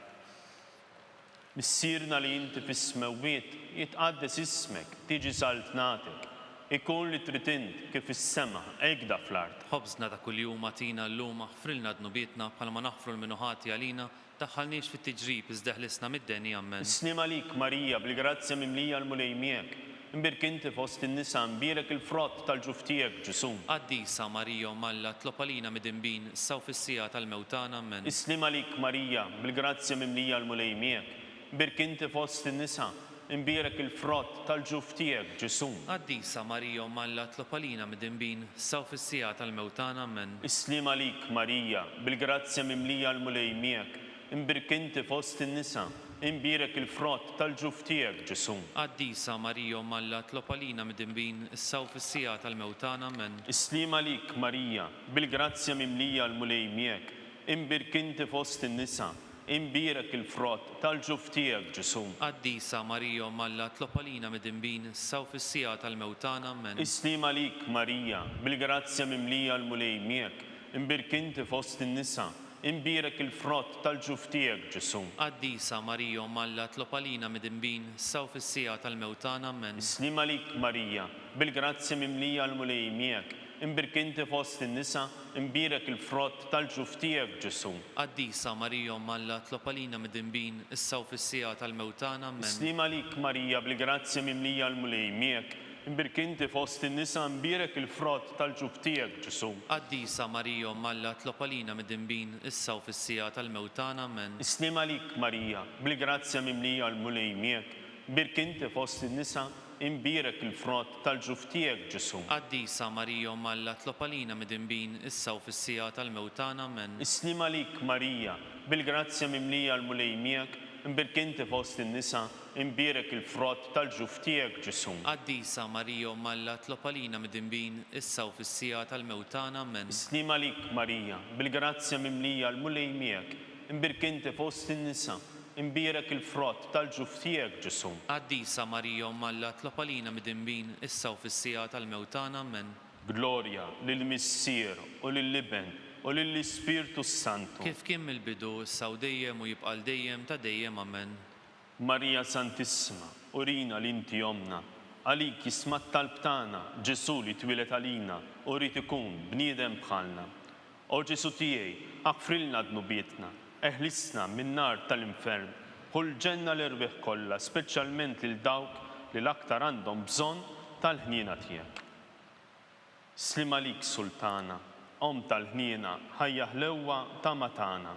Missirna li inti fis-smewwiet jitqaddes ismek, tiġi saltnatek, ikun li trid int kif is-sema hekk da fl-art. Ħobsna ta' kuljum atina llum, ħfrilna dnubietna bħalma naħfru l-minuħati għalina, daħħalniex fit-tiġrib iżdeħlisna mid-deni amen. Islim għalik Marija bil-grazzja mimlija l-mulej miegħek, imbirk inti fost in-nisa imbirek il-frott tal-ġuf tiegħek Ġesu. Qaddisa Marija Malla tlopalina mid-dinbin, issa u fis-sija tal-mewtana amen. Islim għalik Marija bil-grazzja mimlija l-mulej miegħek, imbirk inti fost in-nisa imbirek il-frott tal-ġuf tiegħek Ġesu. Qaddisa Marija Malla tlopalina mid-dinbin, issa u fis-sija tal-mewtana amen. Islim għalik Marija bil-grazzja mimlija l-mulej miegħek, imbirk inti fost in-nisa imbirek il-frott tal-ġuf tiegħek Ġesu. Qaddisa Marija Malla tlopalina mid-dinbin, issa u fis-sija tal-mewtana amen. Islim għalik Marija bil-grazzja mimlija l-mulej miegħek, imbirk inti fost in-nisa imbirek il-frott tal-ġuf tiegħek Ġesu. Qaddisa Marija Malla tlob għalina midinbin issa u fis-sija tal-mewtana Amen. Islim għalik Marija, bil-grazzja mimlija l-mulej miegħek, imbirk inti fost in-nisa, imbirek il-frott tal-ġuf tiegħek Ġesu. Qaddisa Marija Malla tlob għalina midinbin issa u fis-sija tal-mewtana Amen. Islim għalik Marija, bil-grazzja mimlija l-mulej miegħek, imbirk inti fost in-nisa, imbirek il-frott tal-ġuf tiegħek Ġesu. Qaddisa Marija Malla tlob għalina midinbin issa u fis-sija tal-mewtana Amen. Islim għalik Marija, bil-grazzja mimlija l-mulej miegħek, imbirk inti fost in-nisa, imbirek il-frott tal-ġuf tiegħek Ġesu. Qaddisa Marija Malla tlob għalina midinbin issa u fis-sija tal-mewtana Amen. Islim għalik Marija, bil-grazzja mimlija l-mulej miegħek, imbirk inti fost in-nisa, imbirek il-frott tal-ġuf tiegħek Ġesu. Qaddisa Marija Malla tlob għalina midinbin issa u fis-sija tal-mewtana Amen. Islim għalik Marija, bil-grazzja mimlija l-mulej miegħek, imbirk inti fost in-nisa, imbirek il-frott tal-ġuf tiegħek Ġesu. Qaddisa Marija Malla tlob għalina midinbin issa u fis-sija tal-mewtana Amen. Islim għalik Marija, bil-grazzja mimlija l-mulej miegħek, imbirk inti fost in-nisa, imbirek il-frott tal-ġuf tiegħek Ġesu. Qaddisa Marija Malla tlob għalina midinbin issa u fis-sija tal-mewtana Amen. Glorja lill-Missier u lill-Liben u lill-Ispirtu Santu. Kif kien mill-bidu issa u dejjem u jibqal dejjem ta' dejjem Amen. Marija Santissima, urina l-inti omna, għalik jismat tal-btana, Ġesu li twilet għalina, u rrit ikun bniedem bħalna. O Ġesu tiegħi, aqfrilna dnubietna, eħlisna min-nar tal-infern, kull ġenna l-irbiħ kollha, speċjalment lil dawk li l-aktar għandhom bżonn tal-ħniena tiegħek. Slim għalik Sultana, om tal-ħniena, ħajja ħlewwa ta' matana.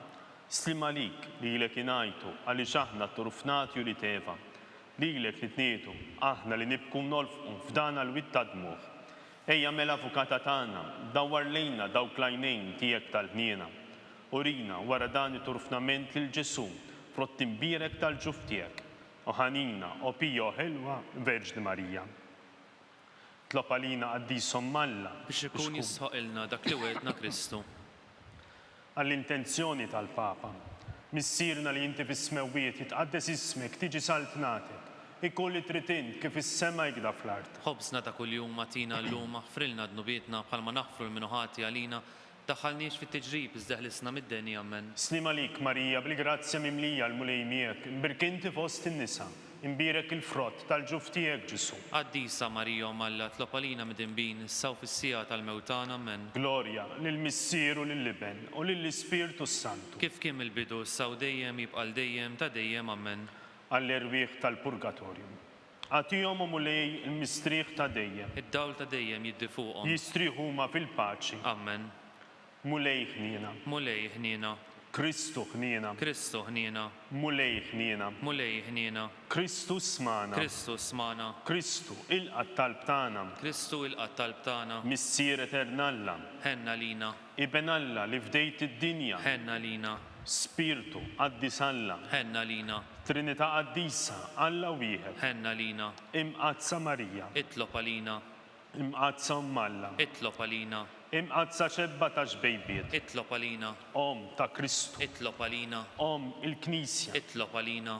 Slim għalik li lek inajtu għaliex aħna turfnati u li teva, li lek li tnietu aħna li nibku nolfqu f'dana l-witta dmuħ. Ejja mela avukata tagħna, dawwar lejna dawk l-għajnejn tiegħek tal-ħniena. Urina wara dan it-turfnament lil Ġesu, frott imbirek tal-ġuf tiegħek, u ħanina u pija ħelwa Verġni Marija. Tlob għalina qaddisom Malla biex ikun jisħoq ilna dak li wedna Kristu. Għall-intenzjoni tal-Papa, missierna li inti fis-smewwiet jitqaddes ismek tiġi saltnatek, ikolli tritint kif is-sema jgda fl-art. Ħobsna ta' kuljum matina llum aħfrilna dnubietna bħalma naħfru l-minuħati għalina, daħħalniex fit-tiġrib iżdeħlisna mid-denja Amen. Slim għalik Marija, bil-grazzja mimlija l-mulej miegħek, imbirk inti fost in-nisa, imbirek il-frott tal-ġuf tiegħek Ġesu. Qaddisa Marija Malla tlob għalina midinbin issa u fis-sija tal-mewtana Amen. Glorja lill-Missier u lill-Liben u lill-Ispirtu Santu. Kif kien mill-bidu issa u dejjem jibqal dejjem ta' dejjem Amen. Għall-irwieħ tal-Purgatorju. Għatihom u mulej il-mistrieħ ta' dejjem. Id-dawl ta' dejjem jiddi fuqhom. Jistrieħuma fil-paċi. Amen. Mulej ħniena. Mulej ħniena. Kristu ħniena. Kristu ħniena. Mulej ħniena. Mulej ħniena. Kristu smana. Kristu smana. Kristu il-qatt tal-btana. Kristu il-qatt tal-btana. Missier eternalla. Ħenna lina. Iben Alla li fdejt id-dinja. Ħenna lina. Spirtu qaddis Alla. Ħenna lina. Trinità qaddisa Alla wieħed. Ħenna lina. Imqazza Marija. Itlob għalina. Imqazza Alla. Itlob għalina. Imqazza xebba ta' xbejbiet. Itlob għalina. Om ta' Kristu. Itlob għalina. Om il-Knisja. Itlob għalina.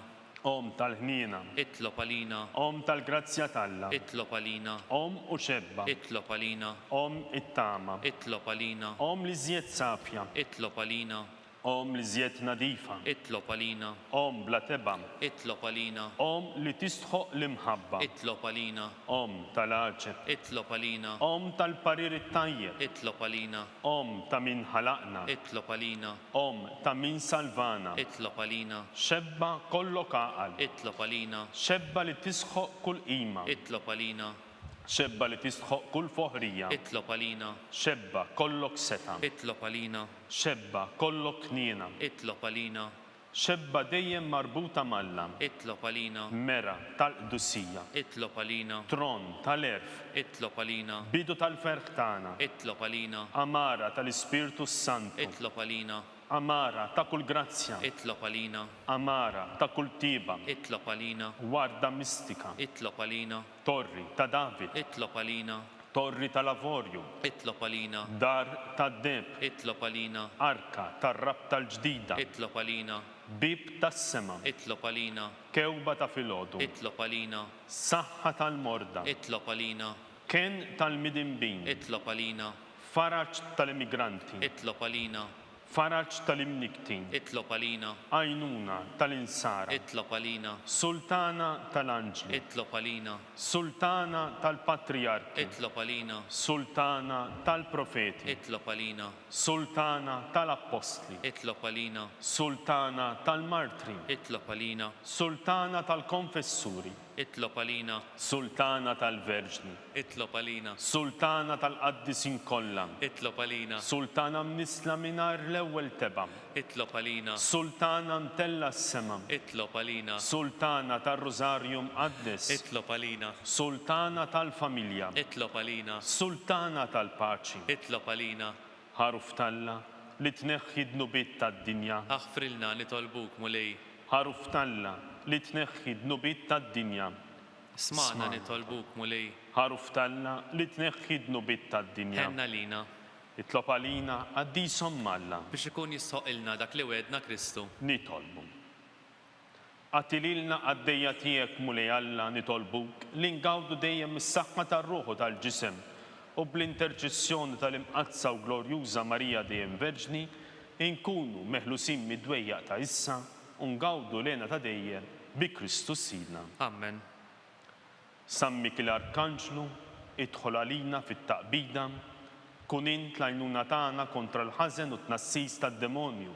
Om tal-ħniena. Itlob għalina. Om tal-grazzja talla. Itlob għalina. Om u xebba. Itlob għalina. Om it-tama. Itlob għalina. Om li żjed safja. Itlob għalina. Om li żjed nadifa. Itlob għalina. Om bla teba. Itlob għalina. Om li tistħoq l-imħabba. Itlob għalina. Om tal-aġeb. Itlob għalina. Om tal-parir it-tajjeb. Itlob għalina. Om ta' min ħalaqna. Itlob għalina. Om ta' min salvana. Itlob għalina. Xebba kollok aqal. Itlob għalina. Xebba li tisħoq kull qima. Itlob għalina. Xebba li tisħoq kull foħrija. Itlob għalina. Xebba kollok seta. Itlob għalina. Xebba kollok kniena. Itlob għalina. Xebba dejjem marbuta malla. Itlob għalina. Mera tal-qdusija. Itlob għalina. Tron tal-erf. Itlob għalina. Bidu tal-ferħ tagħna. Itlob għalina. Amara tal-Ispirtu Santu. Itlob għalina. Amara ta' kull grazzja. Itlob għalina. Amara ta' kull tiba. Itlob għalina. Warda mistika. Itlob għalina. Torri ta' David. Itlob għalina. Torri tal-Avorju. Itlob għalina. Dar ta' Deb. Itlob għalina. Arka tar-rab tal-ġdida. Itlob għalina. bib tas-sema, Itlob għalina. kewba ta' filgħodu, Itlob għalina. saħħa tal-morda, Itlob għalina. ken tal-midinbin, Itlob għalina. faraġ tal-immigranti, Itlob għalina. faraġ tal-imniktin, Itlob għalina. għajnuna tal-insara, Itlob għalina. sultana tal-anġli, Itlob għalina. sultana tal-patriarki, Itlob għalina. sultana tal-profeti, Itlob għalina. sultana tal-apostli, Itlob għalina. sultana tal-martri, Itlob għalina. sultana tal-konfessuri, Itlob għalina. sultana tal-verġni, Itlob għalina. sultana tal-qaddisin kollha, Itlob għalina. sultana mnisla minar l-ewwel teba, Itlob għalina. sultana mtella s-sema, Itlob għalina. sultana tal-Rosarju mqaddes, Itlob għalina. sultana tal-familja, Itlob għalina. sultana tal-paċi, Itlob għalina. ħaruf talla li tneħħi d-nubiet tad-dinja, Aħfrilna nitolbuk mulej. ħaruf talla li tneħħi d-nubiet tad-dinja, Smana nitolbuk mulej. ħaruf talla li tneħħi d-nubiet tad-dinja. Henna lina. Itlob għalina għaddisom malla, Biex ikun jissoqilna dak li wedna Kristu. nitolbu. Għatililna għaddejja tiegħek mulej Alla nitolbuk li ngawdu dejjem mis-saħħa tar-ruħu tal-ġisem u bl-interċessjoni tal-imqazza u glorjuża Marija dejjem Verġni inkunu meħlusin mid-dwejjaq ta' issa u ngawdu lena ta' dejjem bi Kristu Sidna. Amen. Sammik l-Arkanġlu idħol għalina fit-taqbida kun int l-għajnuna tagħna kontra l-ħażen u tnassis tad-demonju.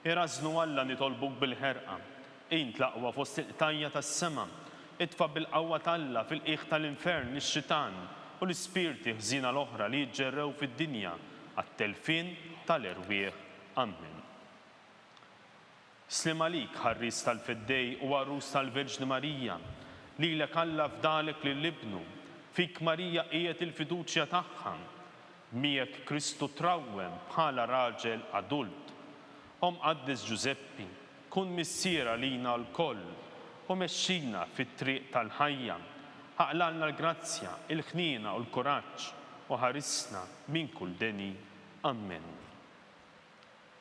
Irażnu Alla nitolbuk bil-ħerqa, int l-aqwa fost il-qtajja tas-sema, itfa' bil-qawwa talla fil-qiegħ tal-infern ix-xitan u l-ispirti ħżina l-oħra li jġerrew fid-dinja għat-telfin tal-erwieħ. Amen. Slim għalik ħarris tal-fiddej u għarus tal-Verġni Marija, lilek Alla fdalek lill-ibnu, fik Marija qiegħed il-fiduċja tagħha, miegħek Kristu trawwem bħala raġel adult. Qaddis Giuseppi, kun missiera lina l-koll u mexxina fit-triq tal-ħajja, ħaqlalna l-grazzja, il-ħnina u l-kuraġġ u ħarisna minn kull deni. Amen.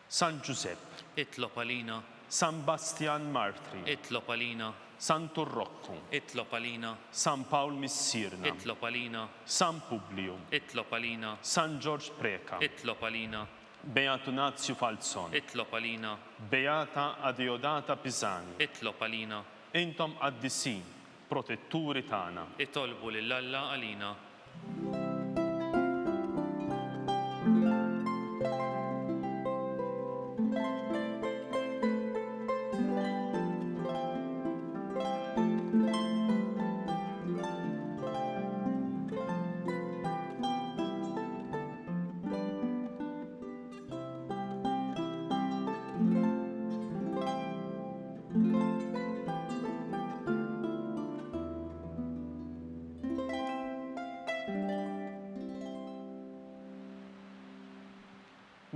San Giuseppe, Itlob għalina. San Bastian Martri, Itlob għalina. San Turrocco, Itlob għalina. San Paul Missirna, Itlob għalina. San Publio, Itlob għalina. San George Preka, Itlob għalina. Beatu Nazio Falzon, Itlob għalina. Beata Adeodata Pisani, Itlob għalina. intom qaddisin, protetturi tagħna. Itolbu lill-Alla għalina.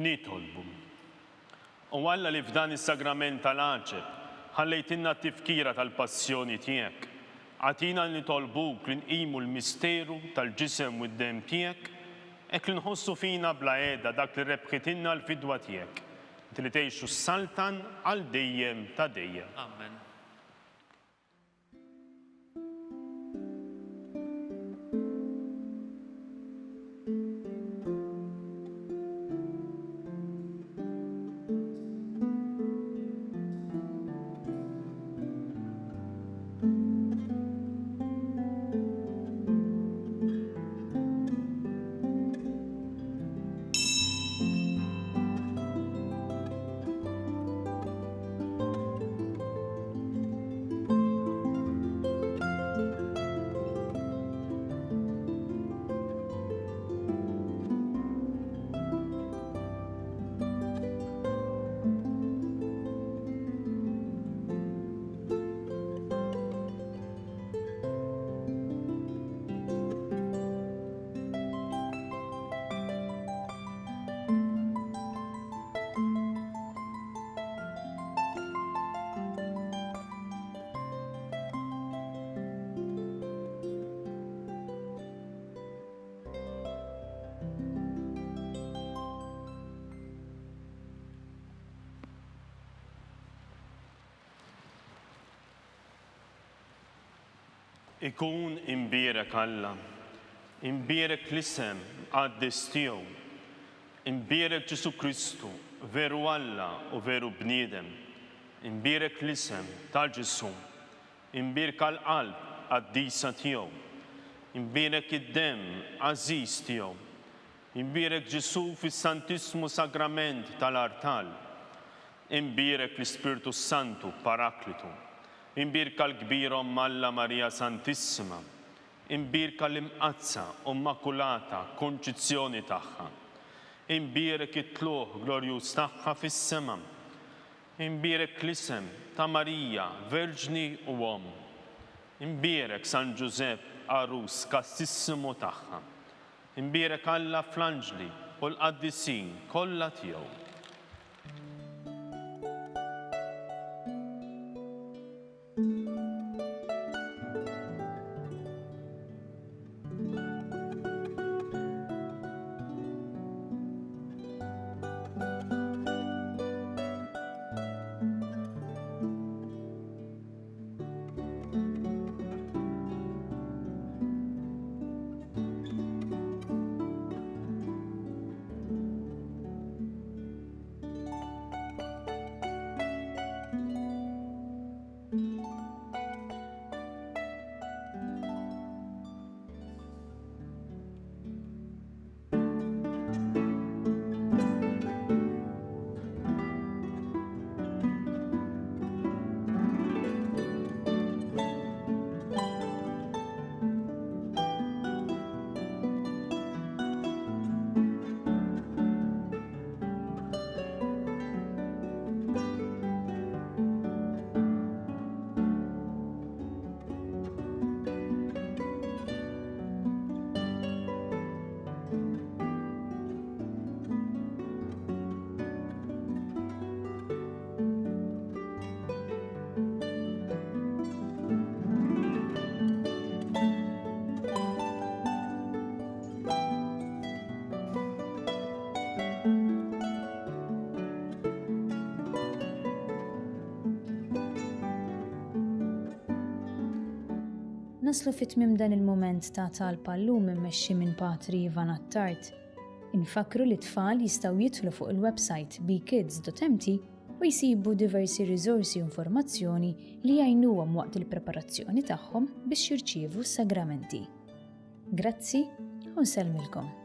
Nitolbu. U Alla li f'dan is-sagrament tal-aġeb ħallejtinna t-tifkira tal-passjoni tiegħek. Għatina nitolbuk li nqimu l-misteru tal-ġisem u d-dem tiegħek, hekk li nħossu fina bla qiegħda dak li rebħitilna l-fidwa tiegħek. Li tgħixu s-saltan għal dejjem ta' dejjem. Amen. Ikun imbierek Alla, imbierek l-isem għaddis tiegħu, imbierek Ġesu Kristu, veru Alla u veru bniedem, imbierek l-isem tal-Ġesu, imbierek għal-qalb għaddisa tiegħu, imbierek id-dem għażiż tiegħu, imbierek Ġesu fis-Santissimu Sagrament tal-artal, imbierek l-Ispiritu Santu Paraklitu, imbirka l-kbira Alla Marija Santissima, imbirka l-imqazza Immakulata Konċizzjoni tagħha, imbirek it-tluħ glorjuż tagħha fis-sema, imbirek l-isem ta' Marija Verġni u Om, imbirek San Giuseppe Arus Kastissimu tagħha, imbirek Alla fl-anġli u l-qaddisin kollha tiegħu. Naslu fit-tmiem dan il-moment ta' talba llum immexxi minn Patri Ivan Attart. Infakru li t-tfal jistgħu jidħlu fuq il-website bekids.mt u jsibu diversi riżorsi u informazzjoni li jgħinuhom waqt il-preparazzjoni tagħhom biex jirċievu s-sagramenti. Grazzi u nsellmilkom.